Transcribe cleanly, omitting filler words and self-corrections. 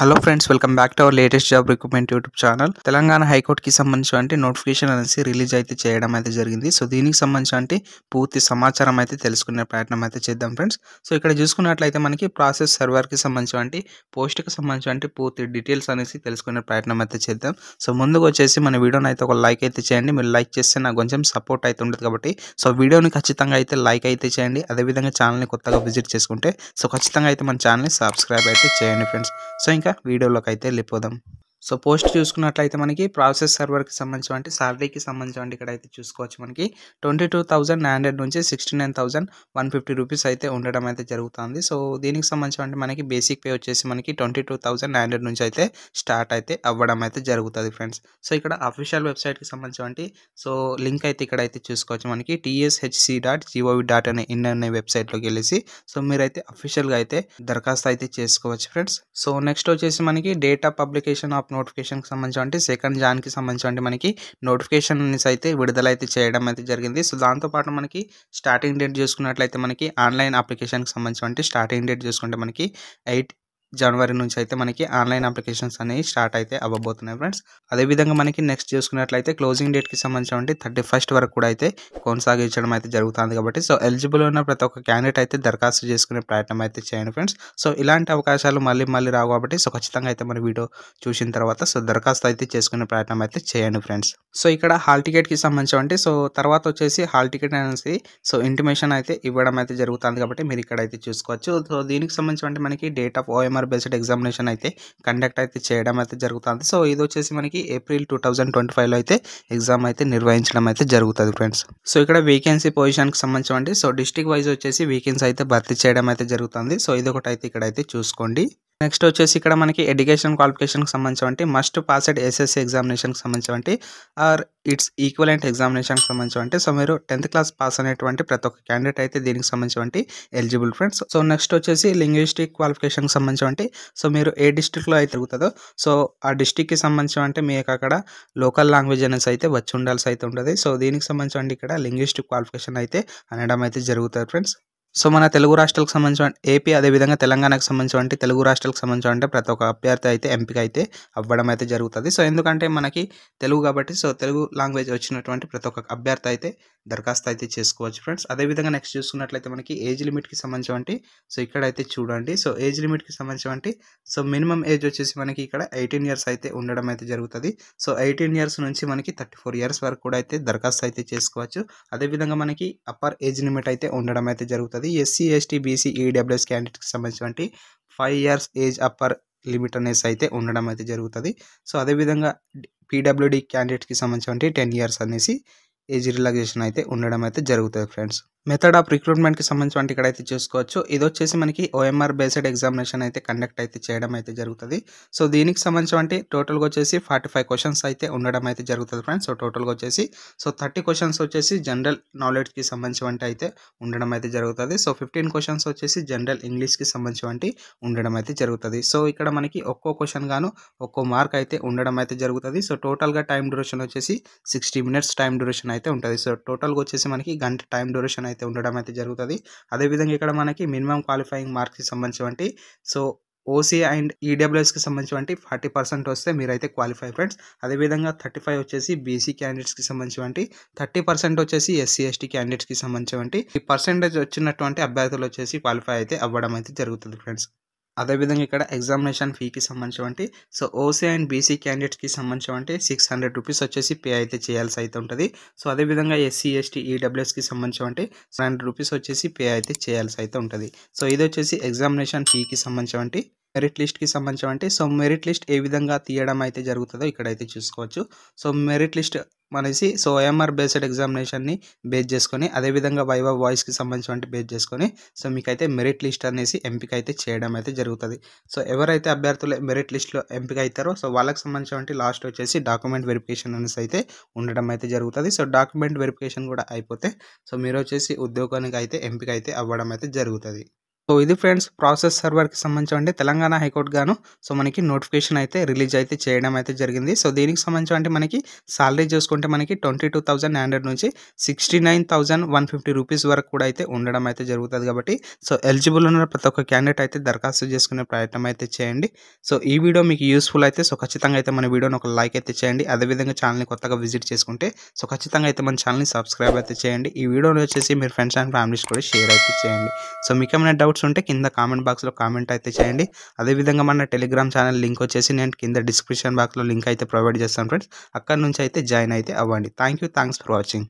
Hello friends, welcome back to our latest job recruitment YouTube channel. Telangana హైకోర్టుకి సంబంధించి notification అనేసి release అయితే చేయడం అయితే జరిగింది. సో దీనికి సంబంధించి పూర్తి సమాచారం అయితే తెలుసుకునే ప్రయత్నం అయితే చేద్దాం ఫ్రెండ్స్. సో ఇక్కడ చూసుకున్నట్లయితే మనకి ప్రాసెస్ సర్వర్కి సంబంధించి పోస్ట్కి సంబంధించి పూర్తి డీటెయిల్స్ అనేసి తెలుసుకునే ప్రయత్నం అయితే చేద్దాం. సో ముందుకు వచ్చేసి మన వీడియోని అయితే ఒక లైక్ అయితే చేయండి. మీరు లైక్ చేస్తే నాకు కొంచెం సపోర్ట్ అయితే ఉంటుంది కాబట్టి సో వీడియోని ఖచ్చితంగా అయితే లైక్ అయితే చేయండి. అదేవిధంగా ఛానల్ని కొత్తగా విజిట్ చేసుకుంటే సో ఖచ్చితంగా అయితే మన ఛానల్ని సబ్స్క్రైబ్ అయితే చేయండి ఫ్రెండ్స్. సో ఇంకా వీడియోలోకి అయితే వెళ్ళిపోదాం. సో పోస్ట్ చూసుకున్నట్లయితే మనకి ప్రాసెస్ సర్వర్కి సంబంధించి సాలరీకి సంబంధించి ఇక్కడ అయితే చూసుకోవచ్చు. మనకి 22,900 నుంచి 69,150 రూపీస్ అయితే ఉండడం అయితే జరుగుతుంది. సో దీనికి సంబంధించి మనకి బేసిక్ పే వచ్చేసి మనకి 22,900 నుంచి అయితే స్టార్ట్ అయితే అవ్వడం అయితే జరుగుతుంది ఫ్రెండ్స్. సో ఇక్కడ అఫీషియల్ వెబ్సైట్కి సంబంధించి సో లింక్ అయితే ఇక్కడ అయితే చూసుకోవచ్చు. మనకి tshc.gov.in అనే వెబ్సైట్లోకి వెళ్ళేసి సో మీరైతే అఫీషియల్గా అయితే దరఖాస్తు అయితే చేసుకోవచ్చు ఫ్రెండ్స్. సో నెక్స్ట్ వచ్చేసి మనకి డేట్ ఆఫ్ పబ్లికేషన్ ఆఫ్ నోటిఫికేషన్కి సంబంధించి 2 జాన్కి సంబంధించి మనకి నోటిఫికేషన్ అయితే విడుదల అయితే చేయడం అయితే జరిగింది. సో దాంతోపాటు మనకి స్టార్టింగ్ డేట్ చూసుకున్నట్లయితే మనకి ఆన్లైన్ అప్లికేషన్కి సంబంధించి స్టార్టింగ్ డేట్ చూసుకుంటే మనకి 8 జనవరి నుంచి అయితే మనకి ఆన్లైన్ అప్లికేషన్స్ అనేవి స్టార్ట్ అయితే అవ్వబోతున్నాయి ఫ్రెండ్స్. అదేవిధంగా మనకి నెక్స్ట్ చూసుకున్నట్లయితే క్లోజింగ్ డేట్కి సంబంధించి 31st వరకు కూడా అయితే కొనసాగించడం అయితే జరుగుతుంది కాబట్టి సో ఎలిజిబుల్ ఉన్న ప్రతి ఒక్క క్యాండిడేట్ అయితే దరఖాస్తు చేసుకునే ప్రయత్నం అయితే చేయండి ఫ్రెండ్స్. సో ఇలాంటి అవకాశాలు మళ్ళీ రావు కాబట్టి సో ఖచ్చితంగా అయితే మన వీడియో చూసిన తర్వాత సో దరఖాస్తు అయితే చేసుకునే ప్రయత్నం అయితే చేయండి ఫ్రెండ్స్. సో ఇక్కడ హాల్ టికెట్కి సంబంధించి సో తర్వాత వచ్చేసి హాల్ టికెట్ అనేసి సో ఇంటిమేషన్ అయితే ఇవ్వడం అయితే జరుగుతుంది కాబట్టి మీరు ఇక్కడ అయితే చూసుకోవచ్చు. సో దీనికి సంబంధించి మనకి date of OMR based examination అయితే కండక్ట్ అయితే చేయడం అయితే జరుగుతుంది. సో ఇది వచ్చేసి మనకి ఏప్రిల్ 2025లో అయితే ఎగ్జామ్ అయితే నిర్వహించడం అయితే జరుగుతుంది ఫ్రెండ్స్. సో ఇక్కడ వేకెన్సీ పొజిషన్కి సంబంధించి సో డిస్ట్రిక్ట్ వైజ్ వచ్చేసి వేకెన్సీ అయితే భర్తీ చేయడం అయితే జరుగుతుంది. సో ఇది ఒకటి అయితే ఇక్కడ అయితే చూసుకోండి. నెక్స్ట్ వచ్చేసి ఇక్కడ మనకి ఎడ్యుకేషన్ క్వాలిఫికేషన్కి సంబంధించి మస్ట్ పాస్డ్ SSC ఎగ్జామినేషన్కి సంబంధించి ఆర్ ఇట్స్ ఈక్వలెంట్ ఎగ్జామినేషన్కి సంబంధించి సో మీరు 10th క్లాస్ పాస్ అనేటువంటి ప్రతి ఒక్క క్యాండిడేట్ అయితే దీనికి సంబంధించి ఎలిజిబుల్ ఫ్రెండ్స్. సో నెక్స్ట్ వచ్చేసి లింగ్విస్టిక్ క్వాలిఫికేషన్కి సంబంధించి సో మీరు ఏ డిస్ట్రిక్ట్లో అయితే జరుగుతుందో సో ఆ డిస్ట్రిక్ట్కి సంబంధించి మీకు అక్కడ లోకల్ లాంగ్వేజ్ అనేసి అయితే వచ్చి ఉండాల్సి అయితే ఉంటుంది. సో దీనికి సంబంధించి ఇక్కడ లింగ్విస్టిక్ క్వాలిఫికేషన్ అయితే అనడం అయితే జరుగుతుంది ఫ్రెండ్స్. సో మన తెలుగు రాష్ట్రాలకు సంబంధించిన ఏపీ అదేవిధంగా తెలంగాణకు సంబంధించి తెలుగు రాష్ట్రాలకు సంబంధించి ప్రతి ఒక్క అభ్యర్థి అయితే ఎంపిక అయితే అవ్వడం అయితే జరుగుతుంది. సో ఎందుకంటే మనకి తెలుగు కాబట్టి సో తెలుగు లాంగ్వేజ్ వచ్చినటువంటి ప్రతి ఒక్క అభ్యర్థి అయితే దరఖాస్తు అయితే చేసుకోవచ్చు ఫ్రెండ్స్. అదేవిధంగా నెక్స్ట్ చూసుకున్నట్లయితే మనకి ఏజ్ లిమిట్కి సంబంధించి సో ఇక్కడైతే చూడండి. సో ఏజ్ లిమిట్కి సంబంధించి సో మినిమం ఏజ్ వచ్చేసి మనకి ఇక్కడ 18 years అయితే ఉండడం అయితే జరుగుతుంది. సో 18 years నుంచి మనకి 34 years వరకు కూడా అయితే దరఖాస్తు అయితే చేసుకోవచ్చు. అదేవిధంగా మనకి అప్పర్ ఏజ్ లిమిట్ అయితే ఉండడం అయితే జరుగుతుంది. SC ST BC EWS క్యాండిడేట్కి సంబంధించి 5 years ఏజ్ అప్పర్ లిమిట్ అనేసి అయితే ఉండడం అయితే జరుగుతుంది. సో అదేవిధంగా PWD క్యాండిడేట్కి సంబంధించి 10 years అనేసి ఏజ్ రిలాక్సేషన్ అయితే ఉండడం అయితే జరుగుతుంది ఫ్రెండ్స్. మెథడ్ ఆఫ్ రిక్రూట్మెంట్కి సంబంధించి ఇక్కడైతే చూసుకోవచ్చు. ఇది వచ్చేసి మనకి OMR బేస్డ్ ఎగ్జామినేషన్ అయితే కండక్ట్ అయితే చేయడం అయితే జరుగుతుంది. సో దీనికి సంబంధించి టోటల్గా వచ్చేసి 45 క్వశ్చన్స్ అయితే ఉండడం అయితే జరుగుతుంది ఫ్రెండ్స్. సో టోటల్గా వచ్చేసి సో 30 క్వశ్చన్స్ వచ్చేసి జనరల్ నాలెడ్జ్కి సంబంధించి అయితే ఉండడం అయితే జరుగుతుంది. సో 15 క్వశ్చన్స్ వచ్చేసి జనరల్ ఇంగ్లీష్కి సంబంధించి ఉండడం అయితే జరుగుతుంది. సో ఇక్కడ మనకి ఒక్కో క్వశ్చన్ గాను ఒక్కో మార్క్ అయితే ఉండడం అయితే జరుగుతుంది. సో టోటల్గా టైం డ్యూరేషన్ వచ్చేసి 60 minutes టైం డ్యూరేషన్ అయితే ఉంటుంది. సో టోటల్గా వచ్చేసి మనకి గంట టైం డ్యూరేషన్ అయితే ఉండడం అయితే జరుగుతుంది. అదేవిధంగా ఇక్కడ మనకి మినిమం క్వాలిఫైయింగ్ మార్క్స్కి సంబంధించి సో OC అండ్ EWSకి సంబంధించి 40% వస్తే మీరైతే క్వాలిఫై ఫ్రెండ్స్. అదేవిధంగా 35 వచ్చేసి BC క్యాండిడేట్స్కి సంబంధించి 30% వచ్చేసి SC ST క్యాండిడేట్స్కి సంబంధించి ఈ పర్సెంటేజ్ వచ్చినటువంటి అభ్యర్థులు వచ్చేసి క్వాలిఫై అయితే అవ్వడం అయితే జరుగుతుంది ఫ్రెండ్స్. అదేవిధంగా ఇక్కడ ఎగ్జామినేషన్ ఫీకి సంబంధించి సో OC అండ్ BC క్యాండిడేట్స్కి సంబంధించి 600 రూపీస్ వచ్చేసి పే అయితే చేయాల్సి అయితే ఉంటుంది. సో అదేవిధంగా SC ST EWSకి సంబంధించి 100 రూపీస్ వచ్చేసి పే అయితే చేయాల్సి అయితే ఉంటుంది. సో ఇది వచ్చేసి ఎగ్జామినేషన్ ఫీకి సంబంధించి మెరిట్ లిస్ట్కి సంబంధించి సో మెరిట్ లిస్ట్ ఏ విధంగా తీయడం అయితే జరుగుతుందో ఇక్కడైతే చూసుకోవచ్చు. సో మెరిట్ లిస్ట్ అనేసి సో OMR బేస్డ్ ఎగ్జామినేషన్ని బేస్ చేసుకొని అదేవిధంగా వైవా వాయిస్కి సంబంధించి బేస్ చేసుకొని సో మీకైతే మెరిట్ లిస్ట్ అనేసి ఎంపిక అయితే చేయడం అయితే జరుగుతుంది. సో ఎవరైతే అభ్యర్థులు మెరిట్ లిస్ట్లో ఎంపిక అవుతారో సో వాళ్ళకి సంబంధించి లాస్ట్ వచ్చేసి డాక్యుమెంట్ వెరిఫికేషన్ అనేసి అయితే ఉండడం అయితే జరుగుతుంది. సో డాక్యుమెంట్ వెరిఫికేషన్ కూడా అయిపోతే సో మీరు వచ్చేసి ఉద్యోగానికి అయితే ఎంపిక అయితే అవ్వడం అయితే జరుగుతుంది. సో ఇది ఫ్రెండ్స్ ప్రాసెస్ సర్వర్‌కి సంబంధించి తెలంగాణ హైకోర్ట్ గాను సో మనకి నోటిఫికేషన్ అయితే రిలీజ్ అయితే చేయడం అయితే జరిగింది. సో దీనికి సంబంధించి మనకి సాలరీ చూసుకుంటే మనకి 22,900 నుంచి 69,150 రూపీస్ వరకు కూడా అయితే ఉండడం అయితే జరుగుతది కాబట్టి సో ఎలిజిబుల్ ఉన్న ప్రతి ఒక్క క్యాండిడేట్ అయితే దరఖాస్తు చేసుకునే ప్రయత్నం అయితే చేయండి. సో ఈ వీడియో మీకు యూస్‌ఫుల్ అయితే సో ఖచ్చితంగా అయితే మన వీడియోని ఒక లైక్ అయితే చేయండి. అదేవిధంగా ఛానల్‌ని కొత్తగా విజిట్ చేసుకుంటే సో ఖచ్చితంగా అయితే మన ఛానల్‌ని సబ్స్క్రైబ్ అయితే చేయండి. ఈ వీడియోని వచ్చేసి మీరు ఫ్రెండ్స్ అండ్ ఫ్యామిలీస్ కూడా షేర్ అయితే చేయండి. సో మీకేమైనా డౌట్స్ ఉంటే కింద కామెంట్ బాక్స్‌లో కామెంట్ అయితే చేయండి. అదేవిధంగా మన టెలిగ్రామ్ ఛానల్ లింక్ వచ్చేసి నేను కింద డిస్క్రిప్షన్ బాక్స్‌లో లింక్ అయితే ప్రొవైడ్ చేస్తాను ఫ్రెండ్స్. అక్కడి నుంచి అయితే జాయిన్ అయితే అవ్వండి. Thanks for watching.